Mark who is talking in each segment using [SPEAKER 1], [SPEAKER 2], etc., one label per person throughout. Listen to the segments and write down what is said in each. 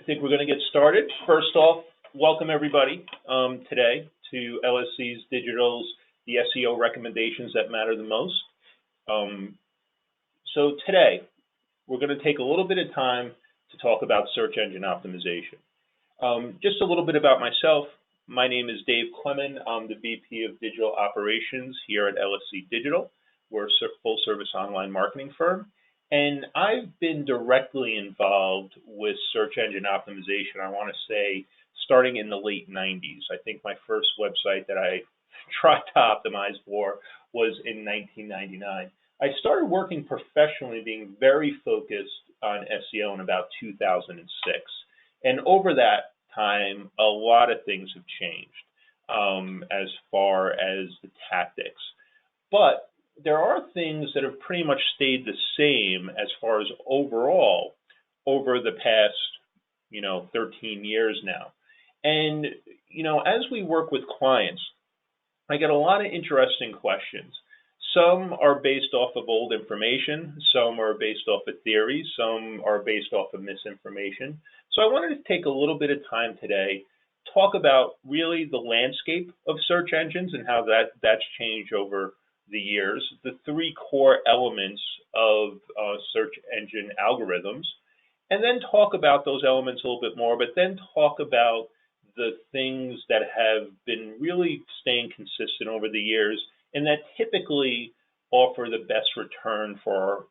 [SPEAKER 1] think we're going to get started. First off, welcome everybody today to LSC Digital's the SEO Recommendations that matter the most. So today, we're going to take a little bit of time to talk about search engine optimization. Just a little bit about myself. My name is Dave Clemen. I'm the VP of Digital Operations here at LSC Digital. We're a full-service online marketing firm. And I've been directly involved with search engine optimization, I want to say, starting in the late 90s. I think my first website that I tried to optimize for was in 1999. I started working professionally, being very focused on SEO in about 2006. And over that time, a lot of things have changed as far as the tactics. But there are things that have pretty much stayed the same as far as overall over the past, 13 years now. And, as we work with clients, I get a lot of interesting questions. Some are based off of old information, some are based off of theories, some are based off of misinformation. So I wanted to take a little bit of time today, talk about really the landscape of search engines and how that's changed over the years, the three core elements of search engine algorithms, and then talk about those elements a little bit more, but then talk about the things that have been really staying consistent over the years and that typically offer the best return for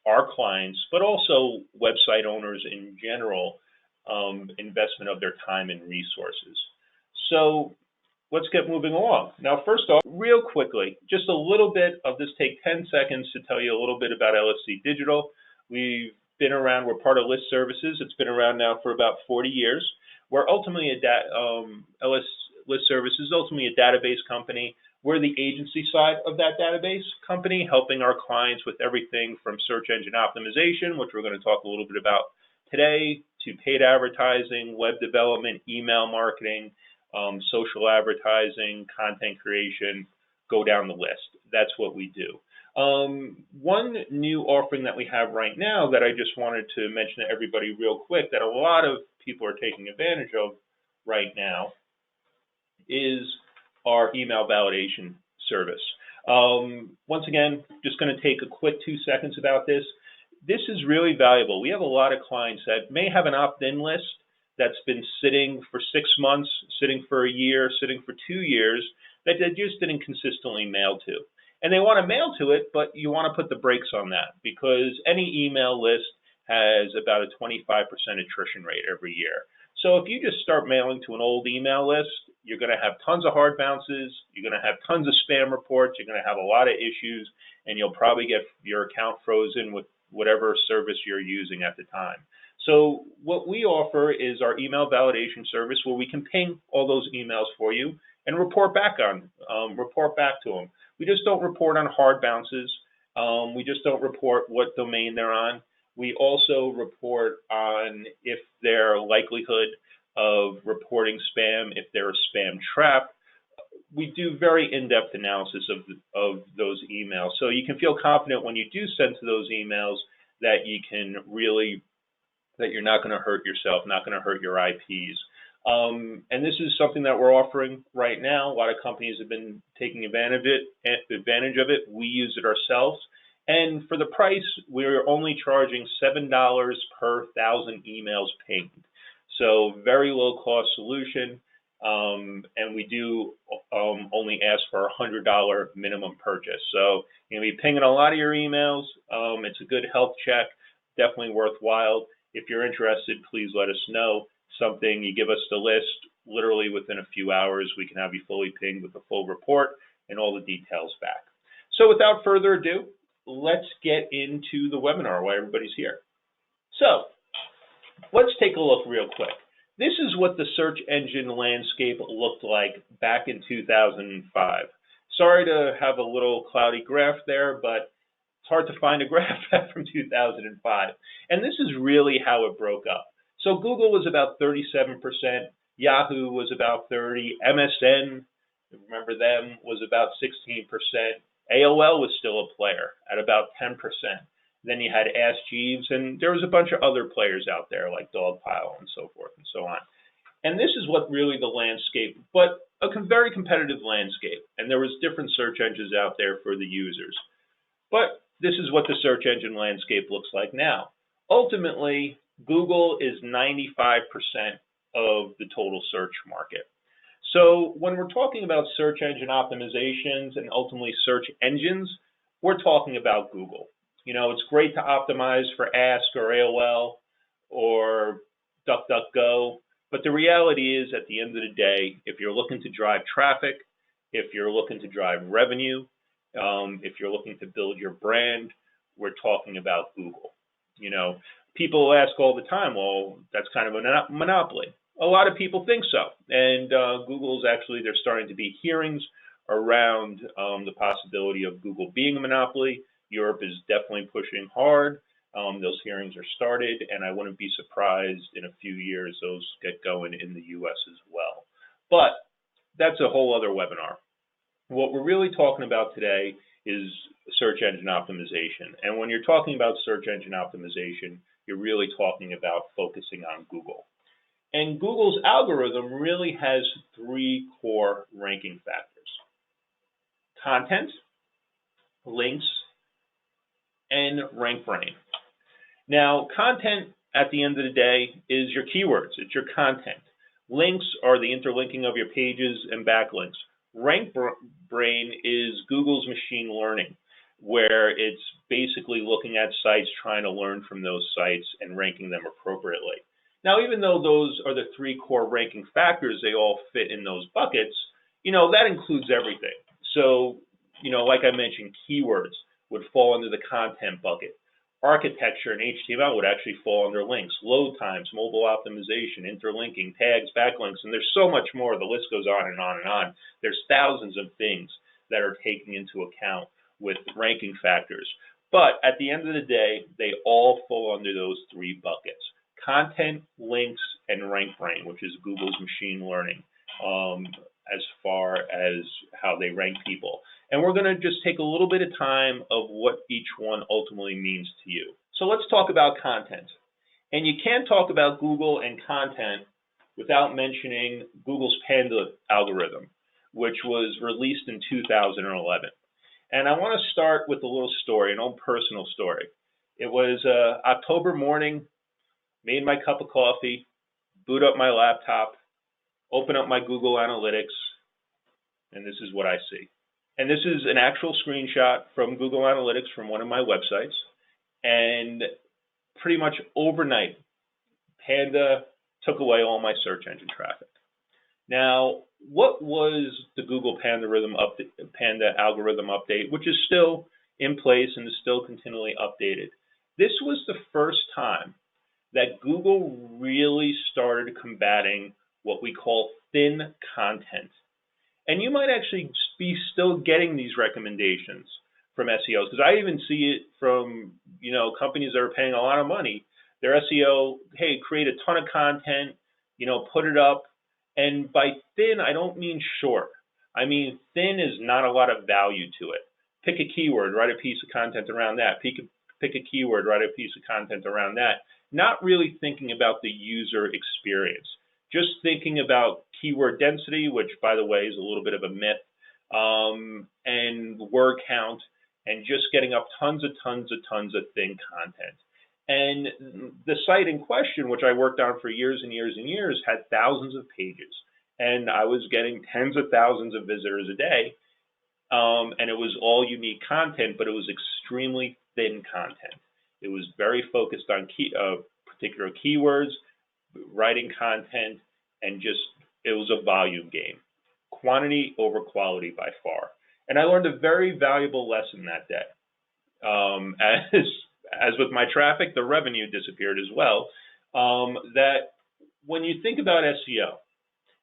[SPEAKER 1] our clients, but also website owners in general, investment of their time and resources. So let's get moving along. Now, first off, real quickly, just a little bit, I'll just take 10 seconds to tell you a little bit about LSC Digital. We've been around, we're part of List Services. It's been around now for about 40 years. We're ultimately List Services is ultimately a database company. We're the agency side of that database company, helping our clients with everything from search engine optimization, which we're going to talk a little bit about today, to paid advertising, web development, email marketing, social advertising, content creation, go down the list. That's what we do. One new offering that we have right now that I just wanted to mention to everybody real quick that a lot of people are taking advantage of right now is our email validation service. Once again, just going to take a quick 2 seconds about this. This is really valuable. We have a lot of clients that may have an opt-in list that's been sitting for 6 months, sitting for a year, sitting for 2 years, that they just didn't consistently mail to. And they want to mail to it, but you want to put the brakes on that because any email list has about a 25% attrition rate every year. So if you just start mailing to an old email list, you're going to have tons of hard bounces, you're going to have tons of spam reports, you're going to have a lot of issues, and you'll probably get your account frozen with whatever service you're using at the time. So what we offer is our email validation service where we can ping all those emails for you and report back to them. We just don't report on hard bounces. We just don't report what domain they're on. We also report on if their likelihood of reporting spam, if they're a spam trap. We do very in-depth analysis of those emails. So you can feel confident when you do send to those emails that you can really that you're not going to hurt yourself, not going to hurt your IPs. And this is something that we're offering right now. A lot of companies have been taking advantage of it. We use it ourselves. And for the price, we're only charging $7 per 1,000 emails pinged. So very low cost solution. And we do only ask for a $100 minimum purchase. So you're going to be pinging a lot of your emails. It's a good health check, definitely worthwhile. If you're interested, please let us know. Something, you give us the list, literally within a few hours, we can have you fully pinged with a full report and all the details back. So without further ado, let's get into the webinar while everybody's here. So let's take a look real quick. This is what the search engine landscape looked like back in 2005. Sorry to have a little cloudy graph there, but it's hard to find a graph from 2005. And this is really how it broke up. So Google was about 37%, Yahoo was about 30%, MSN, remember them, was about 16%, AOL was still a player at about 10%. Then you had Ask Jeeves, and there was a bunch of other players out there like Dogpile and so forth and so on. And this is what really the landscape, but a very competitive landscape. And there was different search engines out there for the users. But this is what the search engine landscape looks like now. Ultimately, Google is 95% of the total search market. So when we're talking about search engine optimizations and ultimately search engines, we're talking about Google. You know, it's great to optimize for Ask or AOL or DuckDuckGo, but the reality is, at the end of the day, if you're looking to drive traffic, if you're looking to drive revenue, if you're looking to build your brand, we're talking about Google. You know, people ask all the time, well, that's kind of a monopoly. A lot of people think so, and Google's actually, there's starting to be hearings around the possibility of Google being a monopoly. Europe is definitely pushing hard. Those hearings are started, and I wouldn't be surprised in a few years those get going in the US as well. But that's a whole other webinar. What we're really talking about today is search engine optimization. And when you're talking about search engine optimization, you're really talking about focusing on Google. And Google's algorithm really has three core ranking factors: content, links, and rank brain. Now, content at the end of the day is your keywords. It's your content. Links are the interlinking of your pages and backlinks. Rank brain is Google's machine learning, where it's basically looking at sites, trying to learn from those sites and ranking them appropriately. Now, even though those are the three core ranking factors, they all fit in those buckets, you know, that includes everything. So, you know, like I mentioned, keywords would fall under the content bucket. Architecture and HTML would actually fall under links. Load times, mobile optimization, interlinking, tags, backlinks, and there's so much more. The list goes on and on and on. There's thousands of things that are taken into account with ranking factors. But at the end of the day, they all fall under those three buckets: content, links, and rank brain, which is Google's machine learning as far as how they rank people. And we're going to just take a little bit of time of what each one ultimately means to you. So let's talk about content. And you can't talk about Google and content without mentioning Google's Panda algorithm, which was released in 2011. And I want to start with a little story, an own personal story. It was October morning, made my cup of coffee, boot up my laptop, open up my Google Analytics, and this is what I see. And this is an actual screenshot from Google Analytics from one of my websites. And pretty much overnight, Panda took away all my search engine traffic. Now, what was the Google Panda algorithm update, which is still in place and is still continually updated? This was the first time that Google really started combating what we call thin content. And you might actually be still getting these recommendations from SEOs, because I even see it from, you know, companies that are paying a lot of money. Their SEO, hey, create a ton of content, you know, put it up. And by thin, I don't mean short. I mean thin is not a lot of value to it. Pick a keyword, write a piece of content around that. Pick a keyword, write a piece of content around that. Not really thinking about the user experience. Just thinking about keyword density, which, by the way, is a little bit of a myth, and word count, and just getting up tons of thin content. And the site in question, which I worked on for years and years and years, had thousands of pages. And I was getting tens of thousands of visitors a day. And it was all unique content, but it was extremely thin content. It was very focused on particular keywords, writing content, and just, it was a volume game. Quantity over quality by far. And I learned a very valuable lesson that day. As with my traffic, the revenue disappeared as well. That when you think about SEO,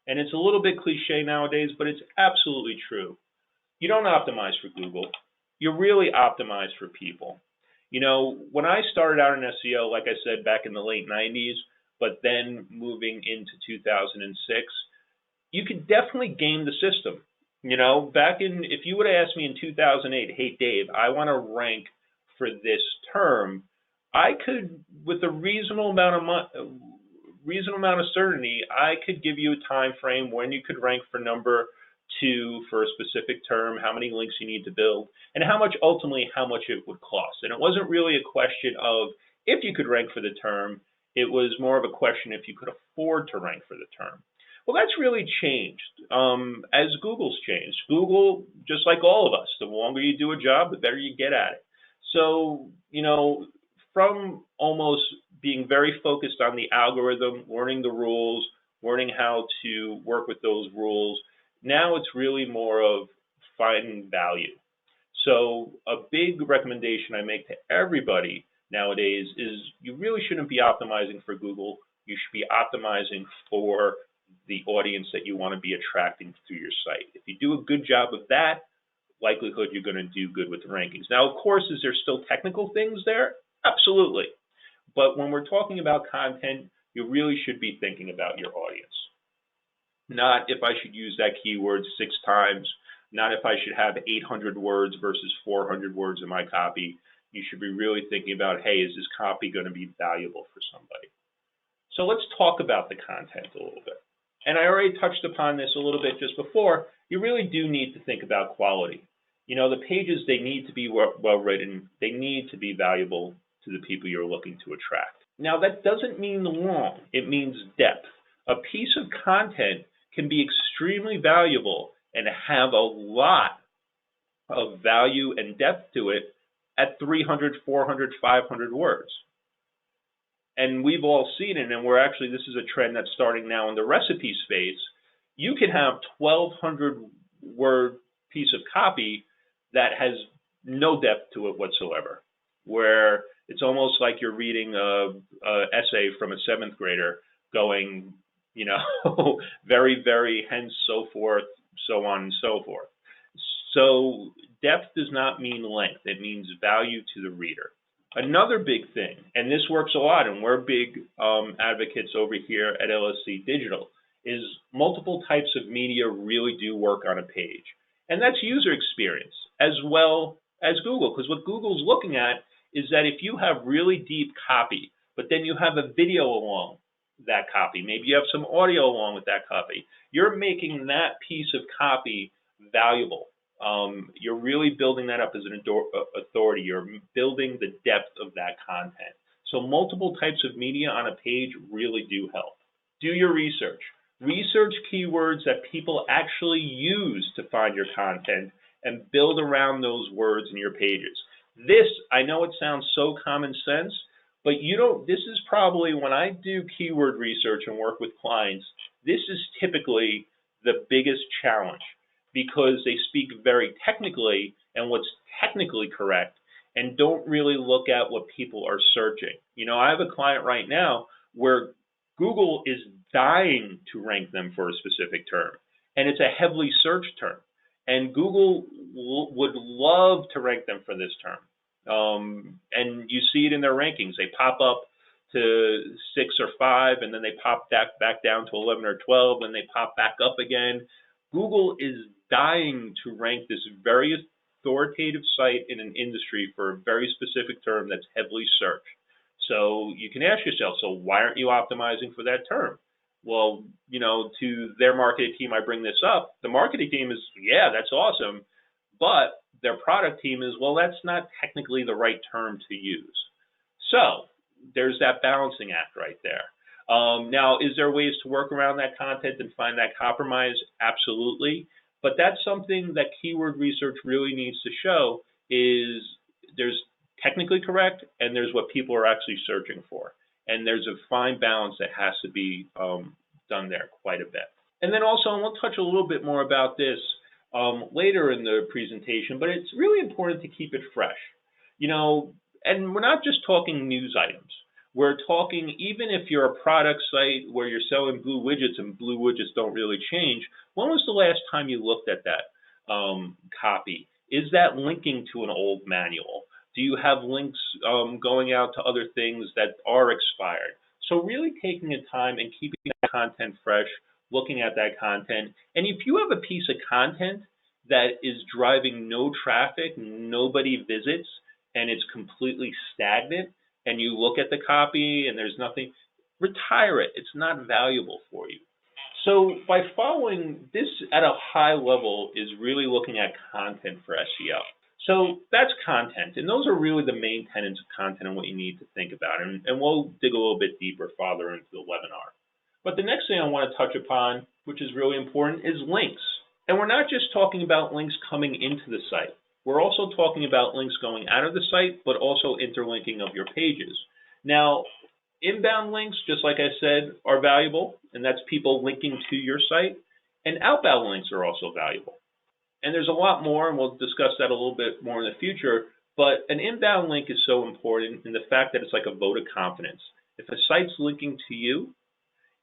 [SPEAKER 1] and it's a little bit cliche nowadays, but it's absolutely true. You don't optimize for Google. You really optimize for people. You know, when I started out in SEO, like I said, back in the late 90s, but then moving into 2006, you could definitely game the system. You know, if you would have asked me in 2008, hey, Dave, I want to rank for this term, I could, with a reasonable amount of certainty, I could give you a time frame when you could rank for number 2 for a specific term, how many links you need to build, and how much it would cost. And it wasn't really a question of if you could rank for the term, it was more of a question if you could afford to rank for the term. Well, that's really changed as Google's changed. Google, just like all of us, the longer you do a job, the better you get at it. So, from almost being very focused on the algorithm, learning the rules, learning how to work with those rules, now it's really more of finding value. So a big recommendation I make to everybody nowadays is you really shouldn't be optimizing for Google. You should be optimizing for the audience that you want to be attracting through your site. If you do a good job of that, likelihood you're going to do good with the rankings. Now, of course, is there still technical things there? Absolutely. But when we're talking about content, you really should be thinking about your audience. Not if I should use that keyword 6 times, not if I should have 800 words versus 400 words in my copy. You should be really thinking about, hey, is this copy going to be valuable for somebody? So let's talk about the content a little bit. And I already touched upon this a little bit just before. You really do need to think about quality. The pages, they need to be well written. They need to be valuable to the people you're looking to attract. Now, that doesn't mean long. It means depth. A piece of content can be extremely valuable and have a lot of value and depth to it at 300, 400, 500 words. And we've all seen it, and this is a trend that's starting now in the recipe space. You can have 1,200 word piece of copy that has no depth to it whatsoever, where it's almost like you're reading a essay from a 7th grader going, very, very, hence, so forth, so on and so forth. So depth does not mean length. It means value to the reader. Another big thing, and this works a lot, and we're big advocates over here at LSC Digital, is multiple types of media really do work on a page. And that's user experience as well as Google, because what Google's looking at is that if you have really deep copy, but then you have a video along that copy, maybe you have some audio along with that copy, you're making that piece of copy valuable. You're really building that up as an authority. You're building the depth of that content. So multiple types of media on a page really do help. Do your research. Research keywords that people actually use to find your content and build around those words in your pages. This, I know it sounds so common sense, but this is probably, when I do keyword research and work with clients, this is typically the biggest challenge, because they speak very technically and what's technically correct and don't really look at what people are searching. I have a client right now where Google is dying to rank them for a specific term, and it's a heavily searched term. And Google would love to rank them for this term. And you see it in their rankings. They pop up to 6 or 5, and then they pop back down to 11 or 12, and they pop back up again. Google is dying to rank this very authoritative site in an industry for a very specific term that's heavily searched. So you can ask yourself, so why aren't you optimizing for that term? Well, to their marketing team, I bring this up. The marketing team is, yeah, that's awesome. But their product team is, well, that's not technically the right term to use. So there's that balancing act right there. Now, is there ways to work around that content and find that compromise? Absolutely. But that's something that keyword research really needs to show is there's technically correct and there's what people are actually searching for. And there's a fine balance that has to be done there quite a bit. And then also, and we'll touch a little bit more about this later in the presentation, but it's really important to keep it fresh. And we're not just talking news items. We're talking, even if you're a product site where you're selling blue widgets and blue widgets don't really change, when was the last time you looked at that copy? Is that linking to an old manual? Do you have links going out to other things that are expired? So really taking the time and keeping that content fresh, looking at that content. And if you have a piece of content that is driving no traffic, nobody visits, and it's completely stagnant, and you look at the copy and there's nothing, retire it. It's not valuable for you. So by following this at a high level is really looking at content for SEO. So that's content, and those are really the main tenets of content and what you need to think about. And we'll dig a little bit deeper farther into the webinar. But the next thing I want to touch upon, which is really important, is links. And we're not just talking about links coming into the site. We're also talking about links going out of the site, but also interlinking of your pages. Now, inbound links, just like I said, are valuable, and that's people linking to your site. And outbound links are also valuable. And there's a lot more, and we'll discuss that a little bit more in the future, but an inbound link is so important in the fact that it's like a vote of confidence. If a site's linking to you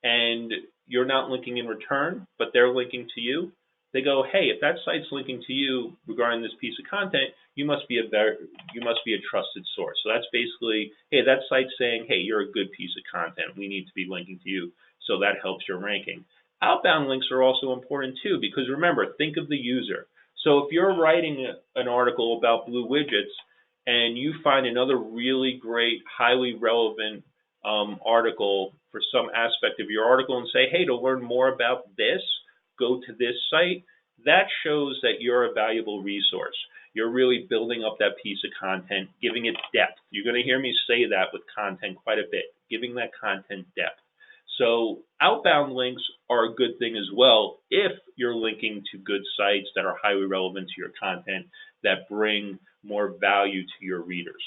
[SPEAKER 1] and you're not linking in return, but they're linking to you, they go, hey, if that site's linking to you regarding this piece of content, you must be a trusted source. So that's basically, hey, that site's saying, hey, you're a good piece of content. We need to be linking to you. So that helps your ranking. Outbound links are also important too, because remember, think of the user. So if you're writing an article about blue widgets and you find another really great, highly relevant article for some aspect of your article and say, hey, to learn more about this, go to this site, that shows that you're a valuable resource. You're really building up that piece of content, giving it depth. You're going to hear me say that with content quite a bit, giving that content depth. So outbound links are a good thing as well if you're linking to good sites that are highly relevant to your content, that bring more value to your readers.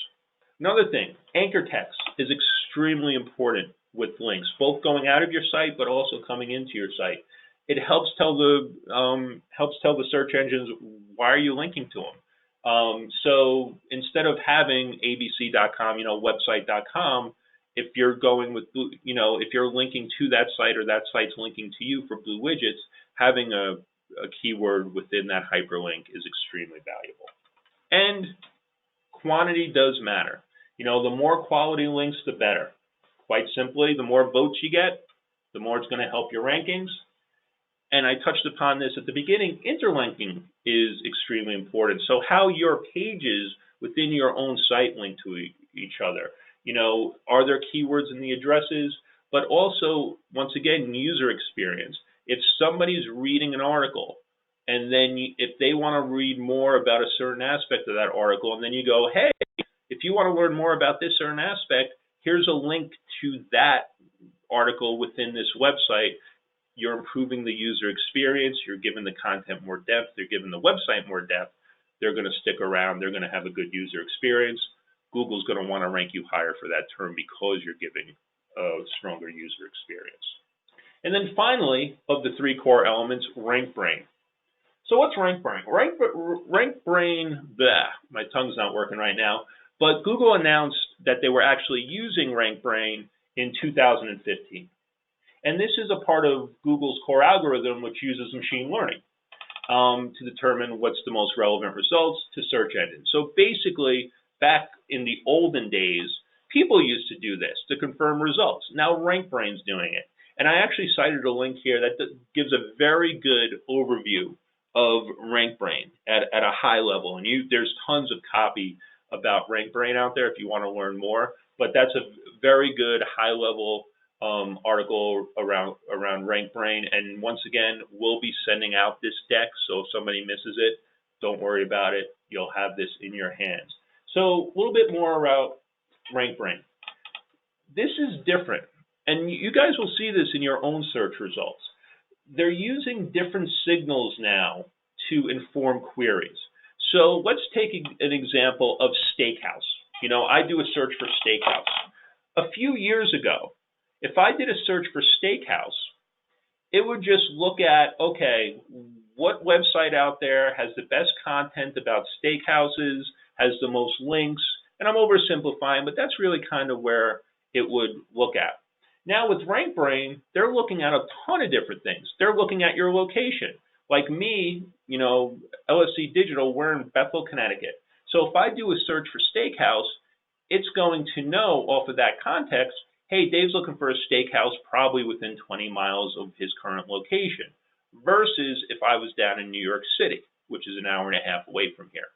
[SPEAKER 1] Another thing, anchor text is extremely important with links, both going out of your site but also coming into your site. It helps tell the search engines why are you linking to them. So instead of having abc.com, website.com, if you're going with, if you're linking to that site or that site's linking to you for blue widgets, having a keyword within that hyperlink is extremely valuable. And quantity does matter. The more quality links, the better. Quite simply, the more votes you get, the more it's going to help your rankings. And I touched upon this at the beginning, interlinking is extremely important. So how your pages within your own site link to each other. Are there keywords in the addresses? But also, once again, user experience. If somebody's reading an article, and then if they want to read more about a certain aspect of that article, and then you go, hey, if you want to learn more about this certain aspect, here's a link to that article within this website. You're improving the user experience. You're giving the content more depth. You're giving the website more depth. They're going to stick around. They're going to have a good user experience. Google's going to want to rank you higher for that term because you're giving a stronger user experience. And then finally, of the three core elements, rank brain. So what's rank brain? Rank brain, my tongue's not working right now, but Google announced that they were actually using rank brain in 2015. And this is a part of Google's core algorithm, which uses machine learning to determine what's the most relevant results to search engines. So basically, back in the olden days, people used to do this to confirm results. Now RankBrain's doing it. And I actually cited a link here that gives a very good overview of RankBrain at a high level. And there's tons of copy about RankBrain out there if you want to learn more. But that's a very good high-level article around RankBrain. And once again, we'll be sending out this deck. So if somebody misses it, don't worry about it. You'll have this in your hands. So a little bit more about RankBrain. This is different, and you guys will see this in your own search results. They're using different signals now to inform queries. So let's take an example of steakhouse. I do a search for steakhouse. A few years ago, if I did a search for steakhouse, it would just look at, okay, what website out there has the best content about steakhouses, has the most links, and I'm oversimplifying, but that's really kind of where it would look at. Now with RankBrain, they're looking at a ton of different things. They're looking at your location. Like me, LSC Digital, we're in Bethel, Connecticut. So if I do a search for steakhouse, it's going to know off of that context, hey, Dave's looking for a steakhouse probably within 20 miles of his current location, versus if I was down in New York City, which is an hour and a half away from here.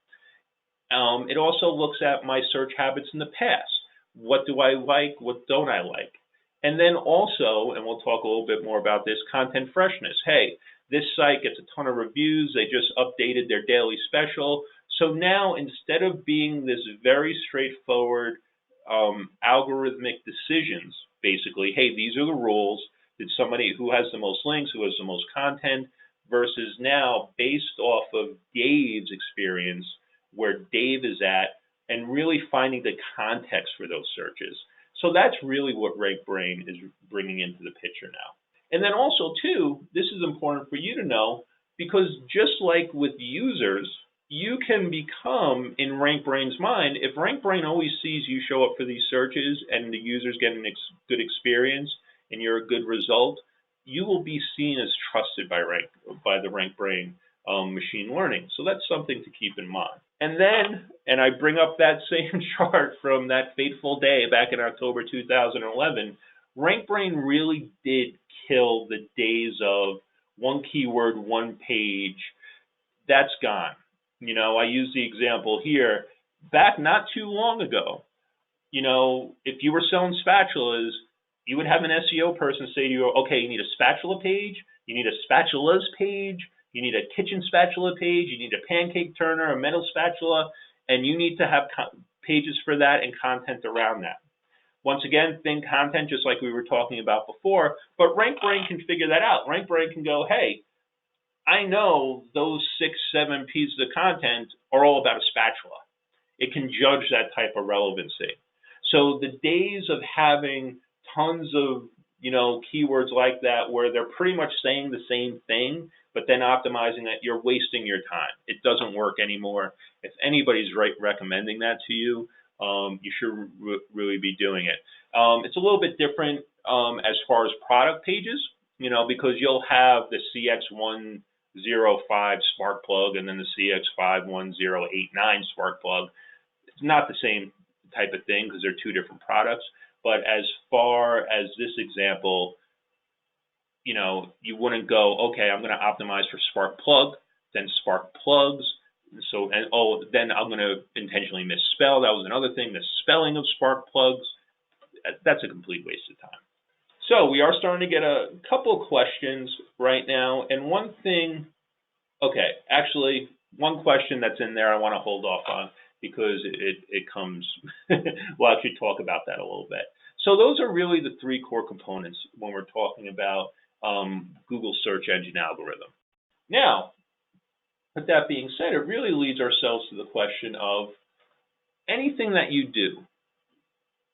[SPEAKER 1] It also looks at my search habits in the past. What do I like? What don't I like? And then also, and we'll talk a little bit more about this, content freshness. Hey, this site gets a ton of reviews. They just updated their daily special. So now, instead of being this very straightforward algorithmic decisions, basically, hey, these are the rules. Did somebody who has the most links, who has the most content, versus now based off of Dave's experience, where Dave is at, and really finding the context for those searches. So that's really what RankBrain is bringing into the picture now. And then also, too, this is important for you to know, because just like with users, you can become, in RankBrain's mind, if RankBrain always sees you show up for these searches and the users get a good experience and you're a good result, you will be seen as trusted by the RankBrain machine learning. So that's something to keep in mind. And then, and I bring up that same chart from that fateful day back in October 2011, RankBrain really did kill the days of one keyword, one page. That's gone. You know, I use the example here. Back not too long ago, you know, if you were selling spatulas, you would have an SEO person say to you, okay, you need a spatula page, you need a spatulas page, you need a kitchen spatula page, you need a pancake turner, a metal spatula, and you need to have pages for that and content around that. Once again, think content just like we were talking about before, but RankBrain can figure that out. RankBrain can go, hey, I know those 6, 7 pieces of content are all about a spatula. It can judge that type of relevancy. So the days of having tons of, you know, keywords like that where they're pretty much saying the same thing, but then optimizing that, you're wasting your time. It doesn't work anymore. If anybody's recommending that to you, you should really be doing it. It's a little bit different as far as product pages, you know, because you'll have the CX105 spark plug and then the CX51089 spark plug. It's not the same type of thing because they're two different products. But as far as this example, you know, you wouldn't go, okay, I'm going to optimize for spark plug, then spark plugs. So, and oh, then I'm going to intentionally misspell. That was another thing, the spelling of spark plugs. That's a complete waste of time. So we are starting to get a couple of questions right now. And one thing, okay, actually, one question that's in there I want to hold off on because it comes, we'll actually talk about that a little bit. So those are really the 3 core components when we're talking about Google search engine algorithm. Now, with that being said, it really leads ourselves to the question of anything that you do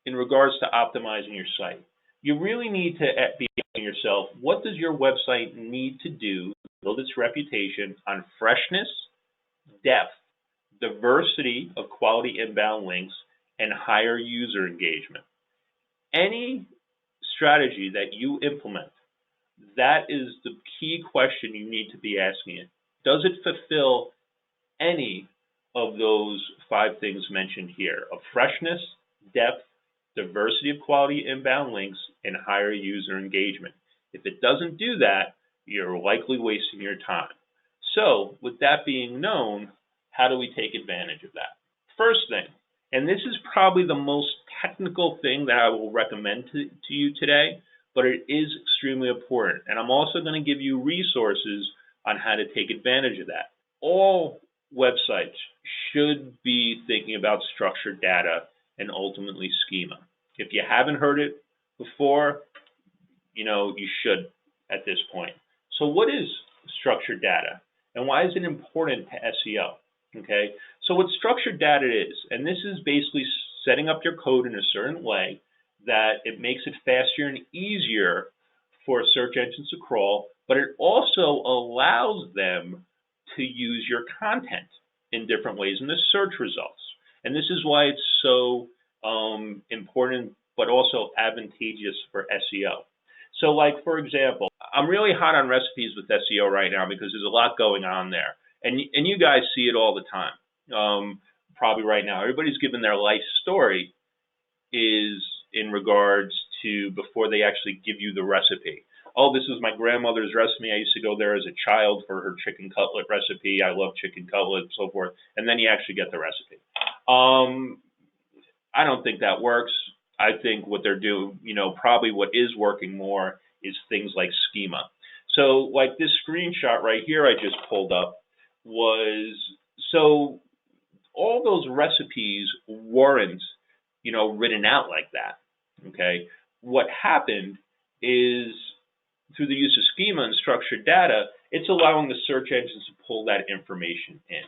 [SPEAKER 1] in regards to optimizing your site. You really need to be asking yourself, what does your website need to do to build its reputation on freshness, depth, diversity of quality inbound links, and higher user engagement? Any strategy that you implement, that is the key question you need to be asking it. Does it fulfill any of those 5 things mentioned here of freshness, depth, diversity of quality inbound links, and higher user engagement? If it doesn't do that, you're likely wasting your time. So with that being known, how do we take advantage of that? First thing, and this is probably the most technical thing that I will recommend to you today, but it is extremely important. And I'm also going to give you resources on how to take advantage of that. All websites should be thinking about structured data and ultimately schema. If you haven't heard it before, you know, you should at this point. So what is structured data and why is it important to SEO? Okay, so what structured data is, and this is basically setting up your code in a certain way that it makes it faster and easier for search engines to crawl, but it also allows them to use your content in different ways in the search results. And this is why it's so important, but also advantageous for SEO. So like, for example, I'm really hot on recipes with SEO right now because there's a lot going on there. And you guys see it all the time, probably right now. Everybody's given their life story is in regards to before they actually give you the recipe. Oh, this is my grandmother's recipe. I used to go there as a child for her chicken cutlet recipe. I love chicken cutlet and so forth. And then you actually get the recipe. I don't think that works. I think what they're doing, probably what is working more is things like schema. So like this screenshot right here I just pulled up was, so all those recipes weren't, written out like that. Okay. What happened is through the use of schema and structured data, it's allowing the search engines to pull that information in,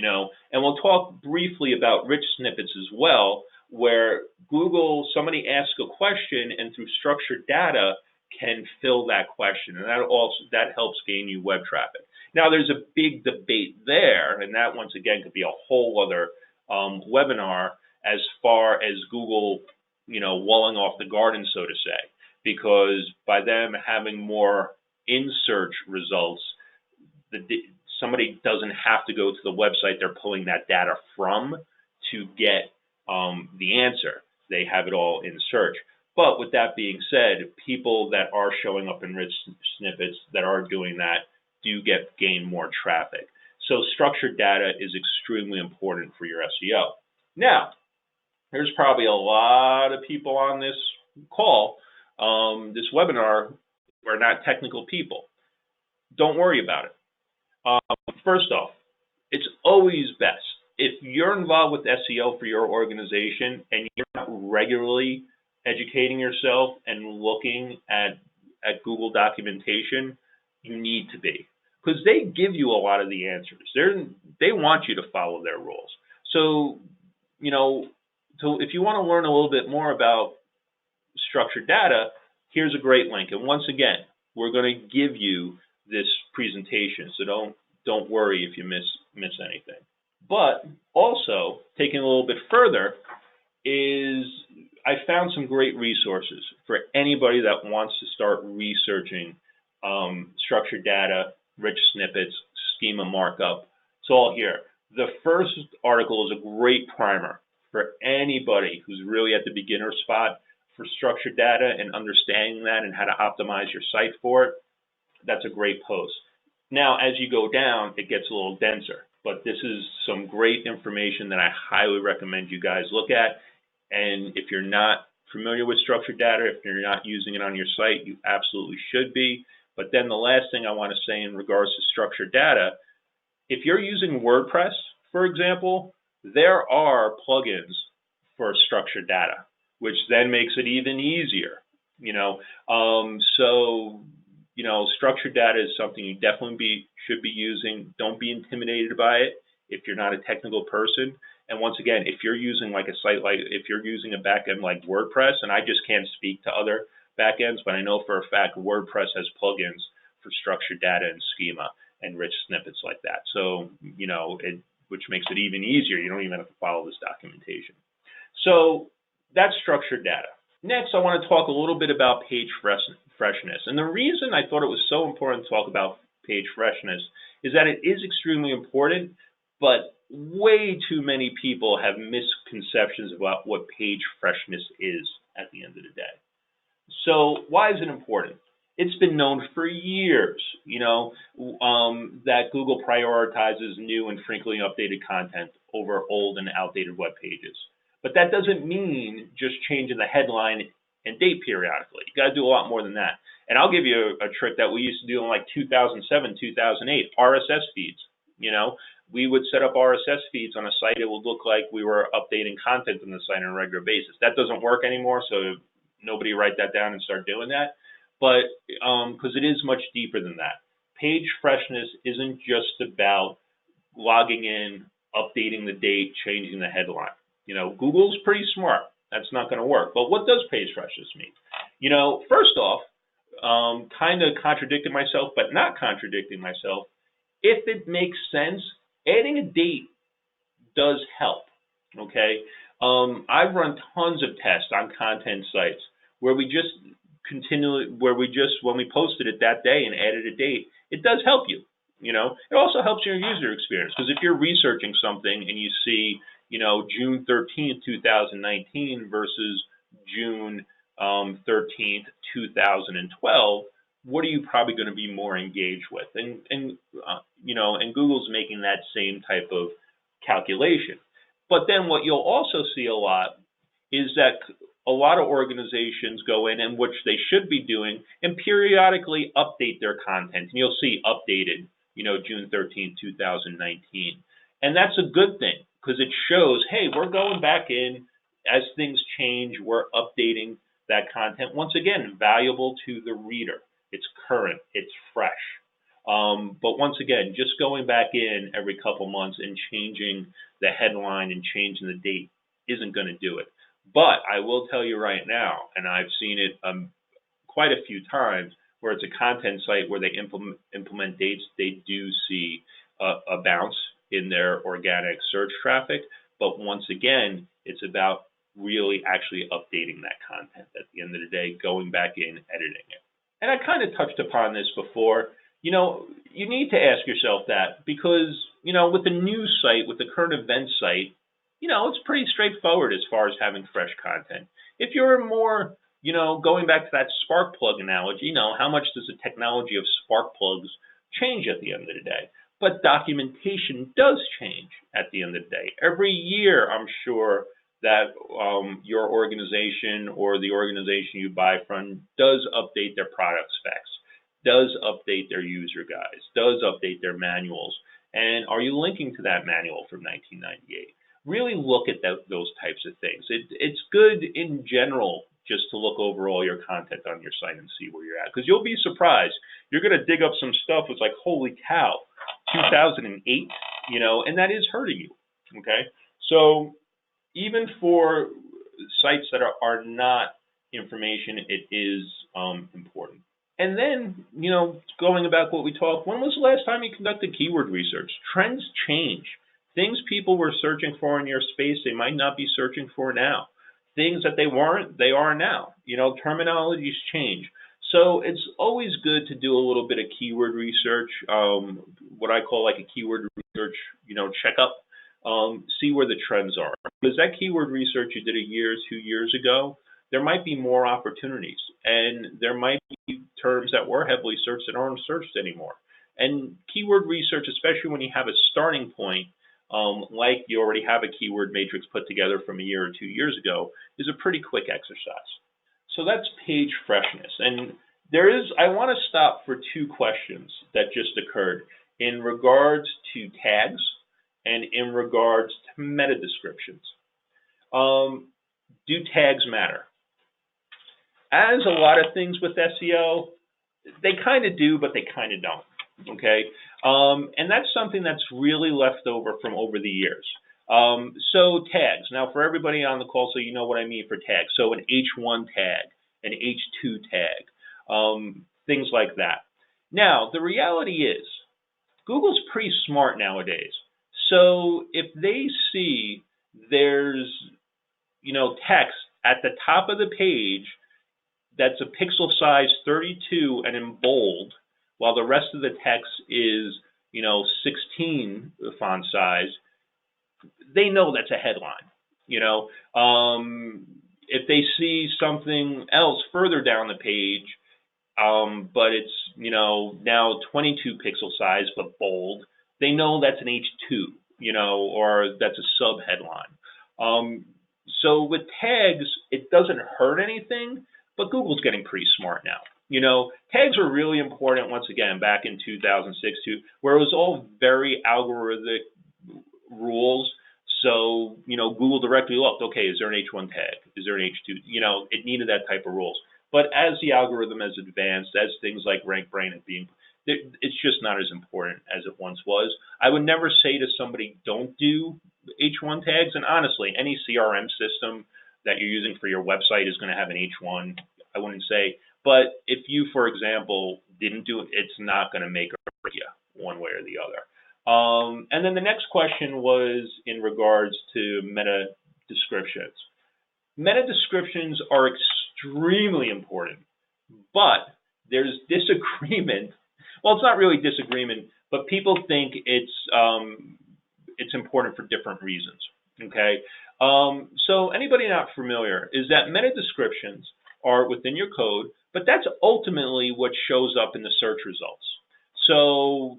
[SPEAKER 1] and we'll talk briefly about rich snippets as well, where Google, somebody asks a question and through structured data can fill that question, and that helps gain you web traffic. Now there's a big debate there, and that once again could be a whole other webinar as far as Google, walling off the garden, so to say, because by them having more in-search results, somebody doesn't have to go to the website they're pulling that data from to get the answer. They have it all in search. But with that being said, people that are showing up in rich snippets that are doing that do gain more traffic. So structured data is extremely important for your SEO. Now, there's probably a lot of people on this call, this webinar, who are not technical people. Don't worry about it. First off, it's always best if you're involved with SEO for your organization and you're not regularly educating yourself and looking at Google documentation, you need to be, because they give you a lot of the answers. They want you to follow their rules. So, if you want to learn a little bit more about structured data, here's a great link. And once again, we're going to give you this presentation, so don't worry if you miss anything. But also, taking a little bit further, is I found some great resources for anybody that wants to start researching structured data, rich snippets, schema markup. It's all here. The first article is a great primer for anybody who's really at the beginner spot for structured data and understanding that and how to optimize your site for it. That's a great post. Now, as you go down, it gets a little denser, but this is some great information that I highly recommend you guys look at. And if you're not familiar with structured data, if you're not using it on your site, you absolutely should be. But then the last thing I want to say in regards to structured data, if you're using WordPress, for example, there are plugins for structured data, which then makes it even easier. Structured data is something you definitely should be using. Don't be intimidated by it if you're not a technical person. And once again, if you're using if you're using a backend like WordPress, and I just can't speak to other backends, but I know for a fact WordPress has plugins for structured data and schema and rich snippets like that. So, which makes it even easier. You don't even have to follow this documentation. So that's structured data. Next, I want to talk a little bit about page freshness. And the reason I thought it was so important to talk about page freshness is that it is extremely important, but way too many people have misconceptions about what page freshness is at the end of the day. So why is it important? It's been known for years, that Google prioritizes new and frequently updated content over old and outdated web pages. But that doesn't mean just changing the headline and date periodically. You got to do a lot more than that. And I'll give you a trick that we used to do in like 2007, 2008, RSS feeds. We would set up RSS feeds on a site. It would look like we were updating content on the site on a regular basis. That doesn't work anymore, so nobody write that down and start doing that. But because it is much deeper than that. Page freshness isn't just about logging in, updating the date, changing the headline. Google's pretty smart. That's not going to work. But what does page freshness mean? First off, kind of contradicting myself, but not contradicting myself. If it makes sense, adding a date does help. Okay, I've run tons of tests on content sites where we just when we posted it that day and added a date, it does help you. It also helps your user experience, because if you're researching something and you see, June 13th, 2019 versus June 13th, 2012, what are you probably going to be more engaged with? And Google's making that same type of calculation. But then what you'll also see a lot is that a lot of organizations go in, and which they should be doing, and periodically update their content. And you'll see updated, June 13th, 2019. And that's a good thing because it shows, hey, we're going back in as things change, we're updating that content. Once again, valuable to the reader. It's current, it's fresh. But once again, just going back in every couple months and changing the headline and changing the date isn't going to do it. But I will tell you right now, and I've seen it quite a few times, where it's a content site where they implement dates, they do see a bounce in their organic search traffic. But once again, it's about really actually updating that content at the end of the day, going back in, editing it. And I kind of touched upon this before. You need to ask yourself that because, with the news site, with the current events site, it's pretty straightforward as far as having fresh content. If you're more, going back to that spark plug analogy, how much does the technology of spark plugs change at the end of the day? But documentation does change at the end of the day. Every year, I'm sure that your organization or the organization you buy from does update their product specs, does update their user guides, does update their manuals. And are you linking to that manual from 1998? Really look at those types of things. It's good in general just to look over all your content on your site and see where you're at. Because you'll be surprised. You're going to dig up some stuff that's like, holy cow, 2008, and that is hurting you, okay? So even for sites that are not information, it is important. And then, going about what we talked, when was the last time you conducted keyword research? Trends change. Things people were searching for in your space, they might not be searching for now. Things that they weren't, they are now. Terminologies change. So it's always good to do a little bit of keyword research, what I call like a keyword research, checkup, see where the trends are. Because that keyword research you did a year, 2 years ago, there might be more opportunities. And there might be terms that were heavily searched that aren't searched anymore. And keyword research, especially when you have a starting point, like you already have a keyword matrix put together from a year or 2 years ago, is a pretty quick exercise. So that's page freshness. And I want to stop for two questions that just occurred in regards to tags and in regards to meta descriptions. Do tags matter? As a lot of things with SEO, they kind of do, but they kind of don't. Okay, and that's something that's really left over from over the years. So tags. Now, for everybody on the call, so you know what I mean for tags. So an H1 tag, an H2 tag, things like that. Now, the reality is, Google's pretty smart nowadays. So if they see there's, text at the top of the page that's a pixel size 32 and in bold, while the rest of the text is, 16 font size, they know that's a headline. If they see something else further down the page, but it's, now 22 pixel size but bold, they know that's an H2, or that's a sub headline. So with tags, it doesn't hurt anything, but Google's getting pretty smart now. Tags were really important once again back in 2006 too, where it was all very algorithmic rules. So, Google directly looked, okay, is there an H1 tag? Is there an H2? It needed that type of rules. But as the algorithm has advanced, as things like rank brain and being, it's just not as important as it once was. I would never say to somebody, don't do H1 tags. And honestly, any CRM system that you're using for your website is going to have an H1. I wouldn't say. But if you, for example, didn't do it, it's not going to make or break you one way or the other. And then the next question was in regards to meta descriptions. Meta descriptions are extremely important, but there's disagreement. Well, it's not really disagreement, but people think it's important for different reasons. Okay, so anybody not familiar is that meta descriptions are within your code, but that's ultimately what shows up in the search results. So,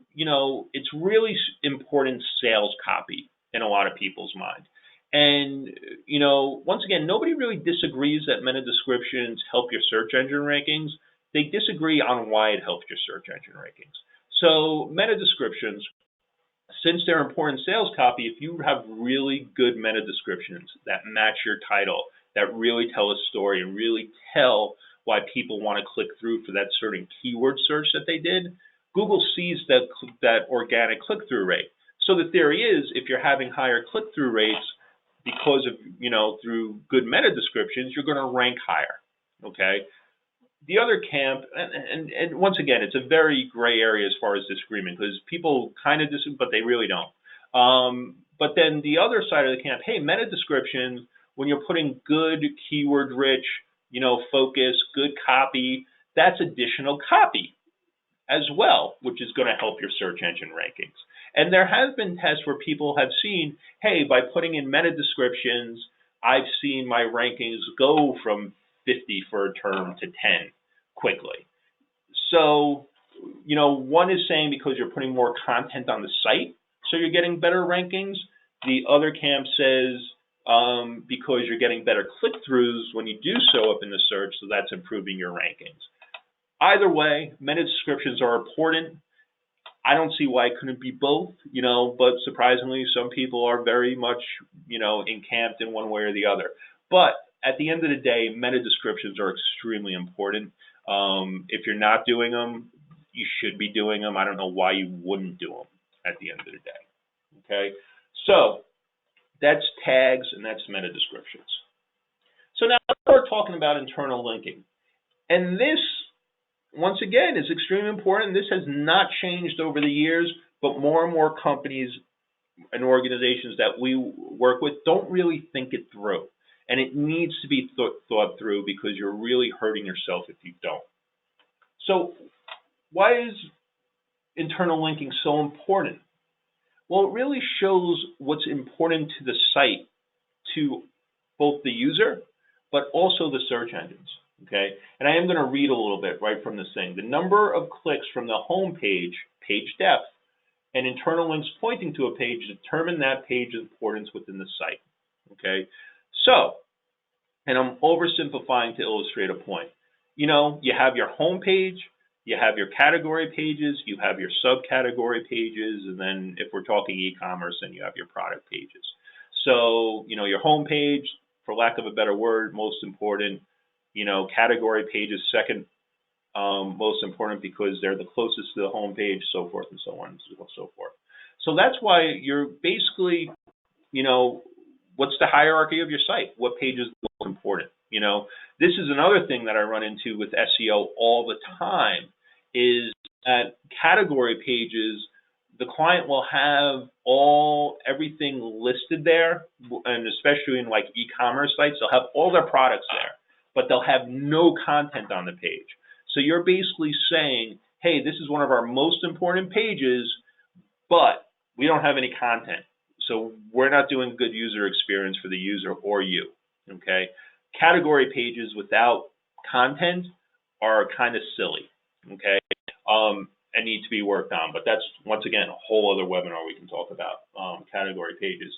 [SPEAKER 1] it's really important sales copy in a lot of people's mind. And, once again, nobody really disagrees that meta descriptions help your search engine rankings. They disagree on why it helps your search engine rankings. So meta descriptions, since they're important sales copy, if you have really good meta descriptions that match your title, that really tell a story and really tell why people want to click through for that certain keyword search that they did, Google sees that organic click-through rate. So the theory is, if you're having higher click-through rates because of, through good meta descriptions, you're going to rank higher, okay? The other camp, and once again, it's a very gray area as far as disagreement, because people kind of disagree, but they really don't. But then the other side of the camp, hey, meta descriptions, when you're putting good keyword-rich, focus, good copy, that's additional copy as well, which is going to help your search engine rankings. And there have been tests where people have seen, hey, by putting in meta descriptions, I've seen my rankings go from 50 for a term to 10 quickly. So, one is saying because you're putting more content on the site, so you're getting better rankings. The other camp says because you're getting better click-throughs when you do show up in the search, so that's improving your rankings. Either way, meta descriptions are important. I don't see why it couldn't be both, but surprisingly, some people are very much, encamped in one way or the other. But at the end of the day, meta descriptions are extremely important. If you're not doing them, you should be doing them. I don't know why you wouldn't do them at the end of the day. Okay, so that's tags and that's meta descriptions. So now let's start talking about internal linking. And this, once again, is extremely important. This has not changed over the years, but more and more companies and organizations that we work with don't really think it through. And it needs to be thought through, because you're really hurting yourself if you don't. So why is internal linking so important? Well, it really shows what's important to the site, to both the user, but also the search engines. Okay, and I am going to read a little bit right from this thing. The number of clicks from the home page, page depth, and internal links pointing to a page determine that page's importance within the site. Okay, so, and I'm oversimplifying to illustrate a point. You have your home page, you have your category pages, you have your subcategory pages, and then if we're talking e-commerce, then you have your product pages. So, your home page, for lack of a better word, most important. Category pages second most important, because they're the closest to the home page, so forth and so on and so forth. So that's why you're basically, what's the hierarchy of your site? What page is the most important? This is another thing that I run into with SEO all the time, is that category pages, the client will have everything listed there, and especially in like e-commerce sites, they'll have all their products there, but they'll have no content on the page. So you're basically saying, hey, this is one of our most important pages, but we don't have any content. So we're not doing a good user experience for the user or you, okay? Category pages without content are kind of silly, okay? And need to be worked on. But that's, once again, a whole other webinar we can talk about, category pages.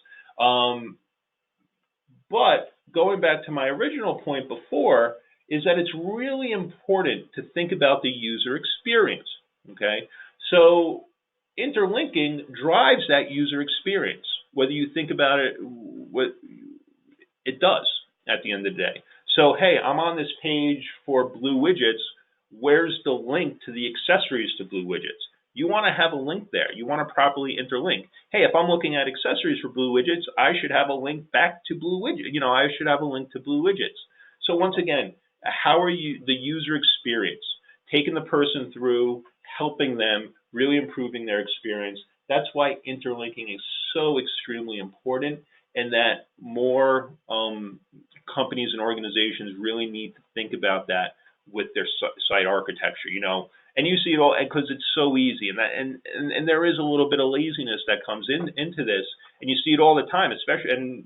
[SPEAKER 1] But going back to my original point before, is that it's really important to think about the user experience, okay? So interlinking drives that user experience. Whether you think about it, what it does at the end of the day. So, hey, I'm on this page for blue widgets. Where's the link to the accessories to blue widgets? You want to have a link there. You want to properly interlink. Hey, if I'm looking at accessories for blue widgets, I should have a link back to blue widget. I should have a link to blue widgets. So once again, how are you, the user experience, taking the person through, helping them, really improving their experience. That's why interlinking is so extremely important, and that more companies and organizations really need to think about that with their site architecture, and you see it all because it's so easy, and there is a little bit of laziness that comes into this, and you see it all the time, especially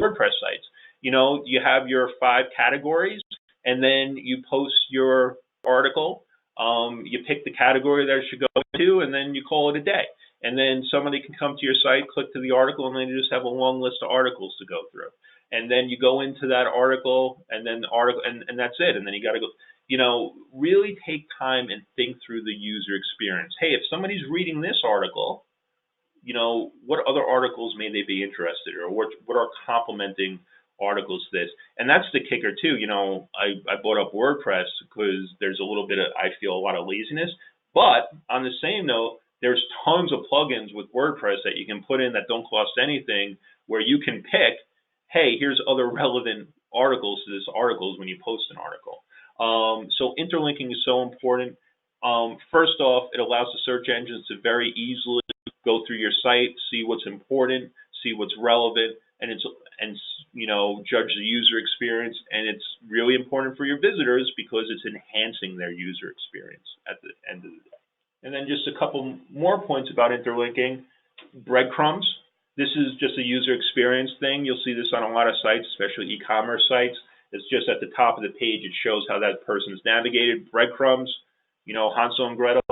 [SPEAKER 1] WordPress sites. You have your 5 categories, and then you post your article. You pick the category that it should go to, and then you call it a day. And then somebody can come to your site, click to the article, and then you just have a long list of articles to go through. And then you go into that article, and then and that's it. And then you got to go, really take time and think through the user experience. Hey, if somebody's reading this article, what other articles may they be interested in, or what are complementing articles to this? And that's the kicker too. I brought up WordPress because there's a little bit of, I feel, a lot of laziness. But on the same note, there's tons of plugins with WordPress that you can put in that don't cost anything, where you can pick, hey, here's other relevant articles to this articles when you post an article. So interlinking is so important. First off, it allows the search engines to very easily go through your site, see what's important, see what's relevant, and judge the user experience. And it's really important for your visitors because it's enhancing their user experience at the end of the day. And then just a couple more points about interlinking. Breadcrumbs. This is just a user experience thing. You'll see this on a lot of sites, especially e-commerce sites. It's just at the top of the page. It shows how that person's navigated. Breadcrumbs, Hansel and Gretel,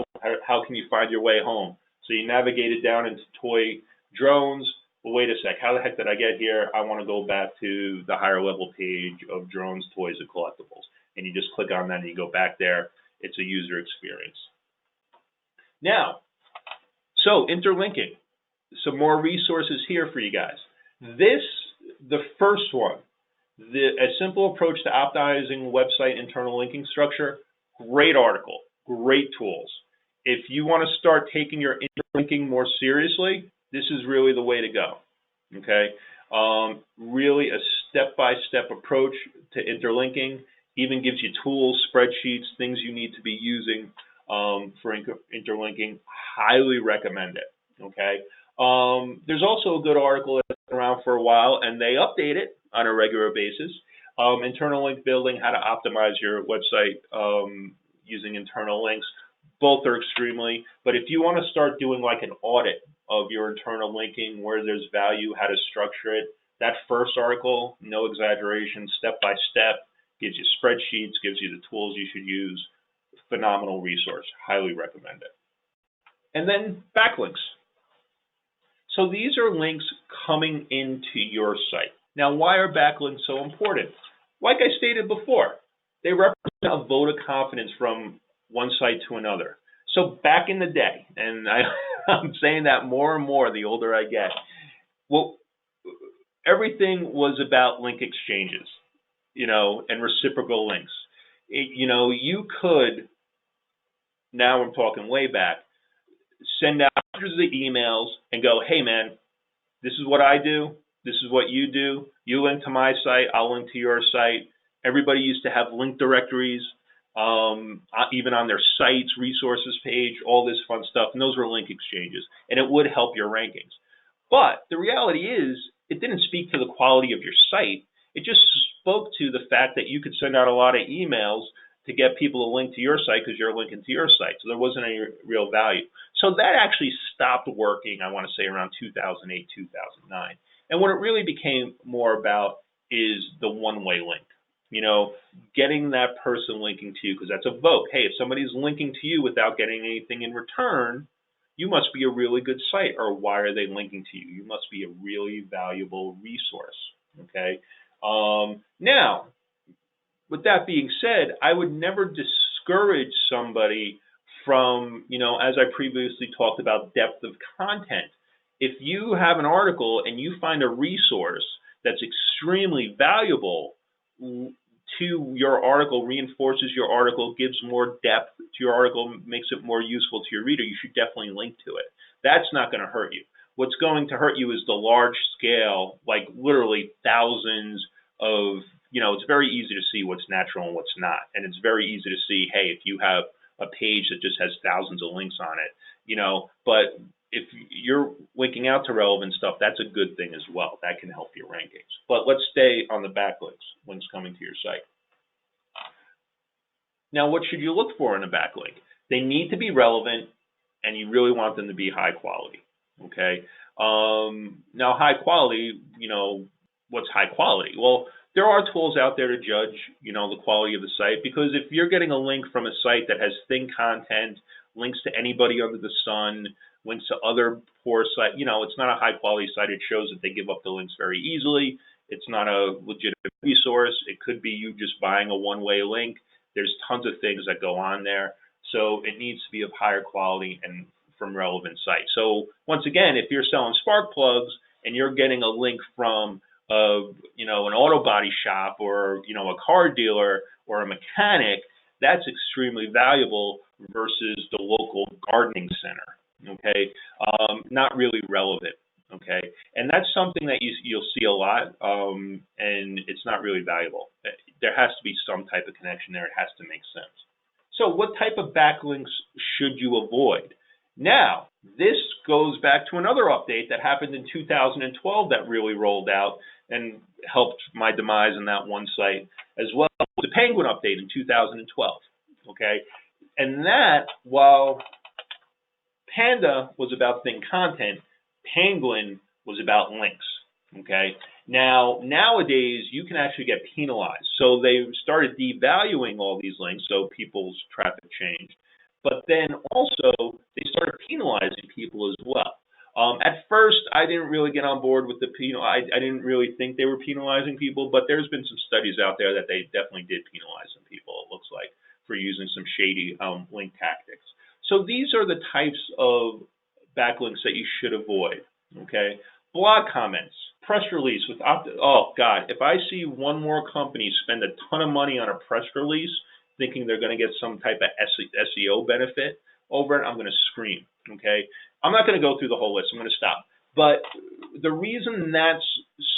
[SPEAKER 1] how can you find your way home? So you navigated down into toy drones. Well, wait a sec, how the heck did I get here? I want to go back to the higher level page of drones, toys, and collectibles. And you just click on that and you go back there. It's a user experience. Now, so interlinking. Some more resources here for you guys. The first one, a simple approach to optimizing website internal linking structure, great article, great tools. If you want to start taking your interlinking more seriously, this is really the way to go, okay? Really a step-by-step approach to interlinking, even gives you tools, spreadsheets, things you need to be using for interlinking. Highly recommend it, okay? There's also a good article that's been around for a while, and they update it on a regular basis. Internal link building, how to optimize your website using internal links. Both are extremely, but if you want to start doing like an audit of your internal linking, where there's value, how to structure it, that first article, no exaggeration, step by step, gives you spreadsheets, gives you the tools you should use. Phenomenal resource. Highly recommend it. And then backlinks. So these are links coming into your site. Now, why are backlinks so important? Like I stated before, they represent a vote of confidence from one site to another. So back in the day, and I'm saying that more and more the older I get, well, everything was about link exchanges, and reciprocal links. You could, now I'm talking way back, send out hundreds of emails and go, hey man, this is what I do, this is what you do, you link to my site, I'll link to your site. Everybody used to have link directories, even on their sites, resources page, all this fun stuff, and those were link exchanges, and it would help your rankings. But the reality is, it didn't speak to the quality of your site. It just spoke to the fact that you could send out a lot of emails to get people to link to your site because you're linking to your site. So there wasn't any real value. So that actually stopped working, I want to say, around 2008, 2009. And what it really became more about is the one-way link. Getting that person linking to you, because that's a vote. Hey, if somebody's linking to you without getting anything in return, you must be a really good site, or why are they linking to you? You must be a really valuable resource, okay? Now, with that being said, I would never discourage somebody from, as I previously talked about, depth of content. If you have an article and you find a resource that's extremely valuable to your article, reinforces your article, gives more depth to your article, makes it more useful to your reader, you should definitely link to it. That's not going to hurt you. What's going to hurt you is the large scale, like literally thousands of, it's very easy to see what's natural and what's not. And it's very easy to see, hey, if you have a page that just has thousands of links on it, but if you're linking out to relevant stuff, that's a good thing as well. That can help your rankings. But let's stay on the backlinks, links coming to your site. Now, what should you look for in a backlink? They need to be relevant, and you really want them to be high quality, okay? Now, high quality, what's high quality? Well, there are tools out there to judge, the quality of the site, because if you're getting a link from a site that has thin content, links to anybody under the sun, links to other poor sites. It's not a high quality site. It shows that they give up the links very easily. It's not a legitimate resource. It could be you just buying a one-way link. There's tons of things that go on there. So it needs to be of higher quality and from relevant sites. So once again, if you're selling spark plugs and you're getting a link from an auto body shop or a car dealer or a mechanic, that's extremely valuable versus the local gardening center. Okay, not really relevant. Okay, and that's something that you'll see a lot, and it's not really valuable. There has to be some type of connection there. It has to make sense. So what type of backlinks should you avoid? Now, this goes back to another update that happened in 2012 that really rolled out and helped my demise in that one site as well. The Penguin update in 2012. Okay, and that, while Panda was about thin content, Penguin was about links. Okay, now nowadays you can actually get penalized. So they started devaluing all these links, so people's traffic changed. But then also they started penalizing people as well. At first, I didn't really get on board with the I didn't really think they were penalizing people, but there's been some studies out there that they definitely did penalize some people, it looks like, for using some shady link tactics. So these are the types of backlinks that you should avoid. Okay, blog comments, press release with oh God, if I see one more company spend a ton of money on a press release thinking they're going to get some type of SEO benefit over it, I'm going to scream. Okay, I'm not going to go through the whole list. I'm going to stop. But the reason that's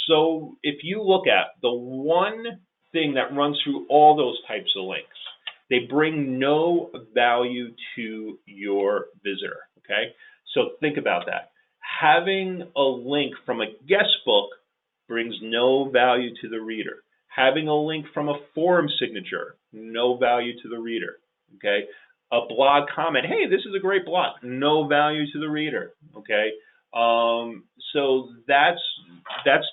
[SPEAKER 1] so, if you look at the one thing that runs through all those types of links, they bring no value to your visitor. Okay, so think about that. Having a link from a guest book brings no value to the reader. Having a link from a forum signature, no value to the reader. Okay, a blog comment, hey, this is a great blog, no value to the reader. Okay, so that's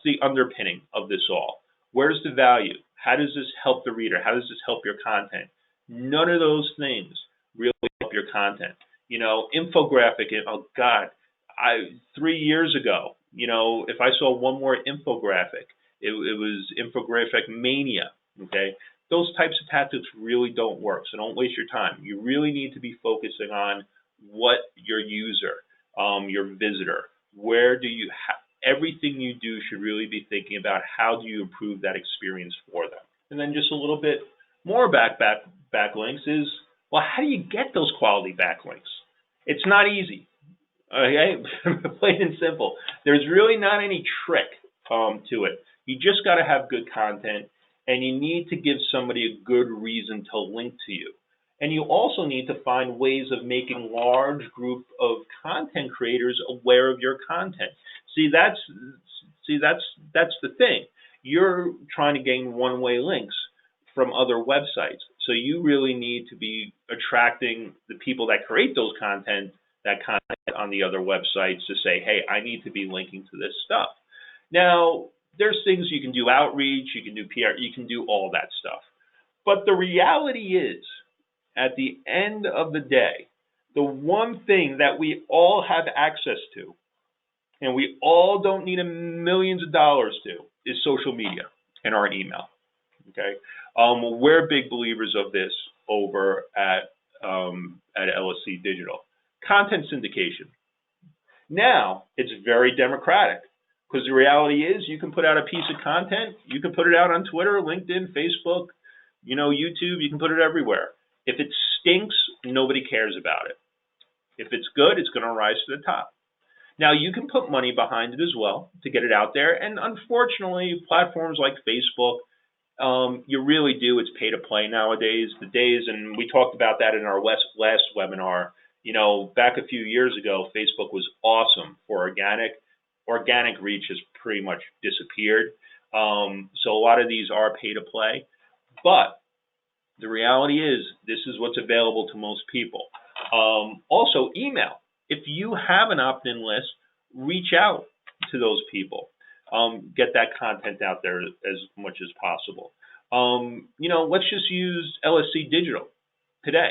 [SPEAKER 1] the underpinning of this all. Where's the value? How does this help the reader? How does this help your content? None of those things really help your content. Infographic, oh God, 3 years ago, if I saw one more infographic, it was infographic mania. Okay, those types of tactics really don't work, so don't waste your time. You really need to be focusing on what your user, your visitor, where do you everything you do should really be thinking about how do you improve that experience for them. And then just a little bit more backlinks is, well, how do you get those quality backlinks? It's not easy. Okay, plain and simple. There's really not any trick to it. You just got to have good content, and you need to give somebody a good reason to link to you. And you also need to find ways of making large group of content creators aware of your content. That's the thing. You're trying to gain one-way links from other websites, so you really need to be attracting the people that create those content on the other websites to say, hey, I need to be linking to this stuff. Now, there's things you can do, outreach, you can do PR, you can do all that stuff. But the reality is, at the end of the day, the one thing that we all have access to, and we all don't need millions of dollars to, is social media and our email. Okay, we're big believers of this over at LSC Digital. Content syndication. Now, it's very democratic, because the reality is you can put out a piece of content, you can put it out on Twitter, LinkedIn, Facebook, YouTube, you can put it everywhere. If it stinks, nobody cares about it. If it's good, it's going to rise to the top. Now, you can put money behind it as well to get it out there, and unfortunately, platforms like Facebook, you really do, it's pay to play nowadays. The days, and we talked about that in our last webinar, back a few years ago, Facebook was awesome for organic. Organic reach has pretty much disappeared. So a lot of these are pay to play. But the reality is, this is what's available to most people. Also, email. If you have an opt-in list, reach out to those people. Get that content out there as much as possible. Let's just use LSC Digital today.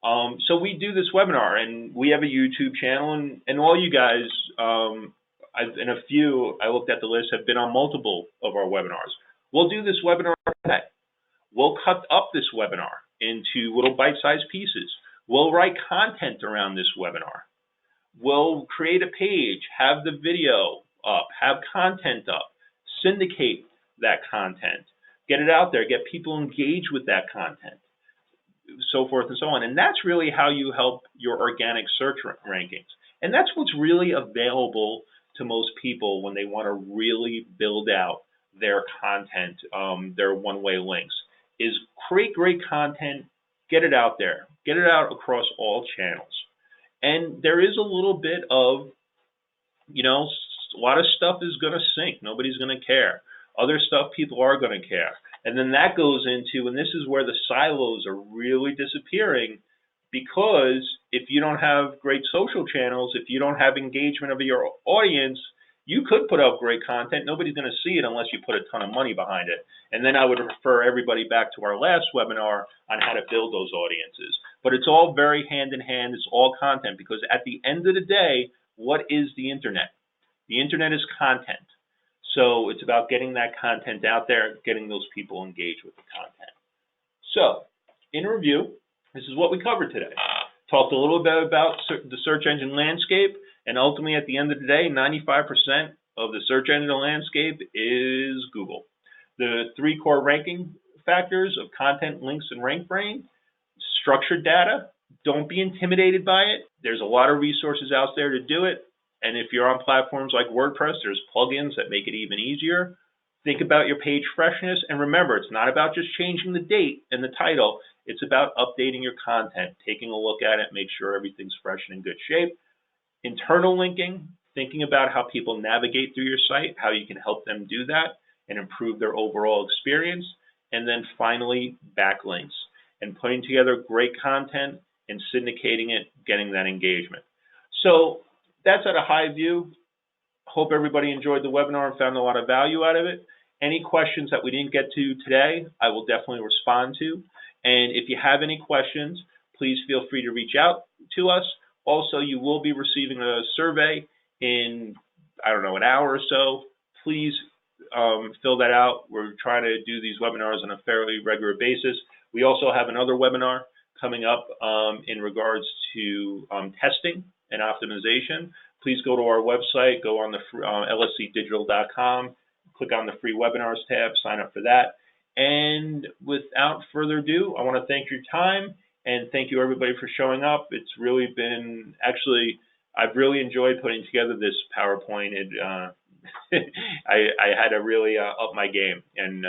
[SPEAKER 1] So we do this webinar, and we have a YouTube channel, and all you guys, and a few, I looked at the list, have been on multiple of our webinars. We'll do this webinar today. We'll cut up this webinar into little bite-sized pieces. We'll write content around this webinar. We'll create a page, have the video up, have content up, syndicate that content, get it out there, get people engaged with that content, so forth and so on. And that's really how you help your organic search rankings. And that's what's really available to most people when they want to really build out their content, their one-way links, is create great content, get it out there, get it out across all channels. And there is a little bit of, a lot of stuff is going to sink. Nobody's going to care. Other stuff people are going to care. And then that goes into, and this is where the silos are really disappearing, because if you don't have great social channels, if you don't have engagement of your audience, you could put out great content. Nobody's going to see it unless you put a ton of money behind it. And then I would refer everybody back to our last webinar on how to build those audiences. But it's all very hand in hand. It's all content, because at the end of the day, what is the internet? The internet is content. So it's about getting that content out there, getting those people engaged with the content. So in review, this is what we covered today. Talked a little bit about the search engine landscape, and ultimately at the end of the day, 95% of the search engine landscape is Google. The 3 core ranking factors of content, links, and rank brain. Structured data, don't be intimidated by it. There's a lot of resources out there to do it. And if you're on platforms like WordPress, there's plugins that make it even easier. Think about your page freshness. And remember, it's not about just changing the date and the title. It's about updating your content, taking a look at it, make sure everything's fresh and in good shape. Internal linking, thinking about how people navigate through your site, how you can help them do that and improve their overall experience. And then finally, backlinks, and putting together great content and syndicating it, getting that engagement. So that's at a high view. Hope everybody enjoyed the webinar and found a lot of value out of it. Any questions that we didn't get to today, I will definitely respond to. And if you have any questions, please feel free to reach out to us. Also, you will be receiving a survey in, an hour or so. Please fill that out. We're trying to do these webinars on a fairly regular basis. We also have another webinar coming up in regards to testing and optimization. Please go to our website, go on the lscdigital.com, click on the free webinars tab, sign up for that. And without further ado, I want to thank your time and thank you everybody for showing up. It's really been, I've really enjoyed putting together this PowerPoint. I had to really up my game and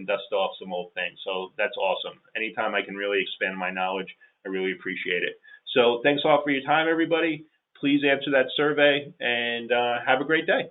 [SPEAKER 1] dust off some old things. So that's awesome. Anytime I can really expand my knowledge, I really appreciate it. So thanks a lot for your time, everybody. Please answer that survey and have a great day.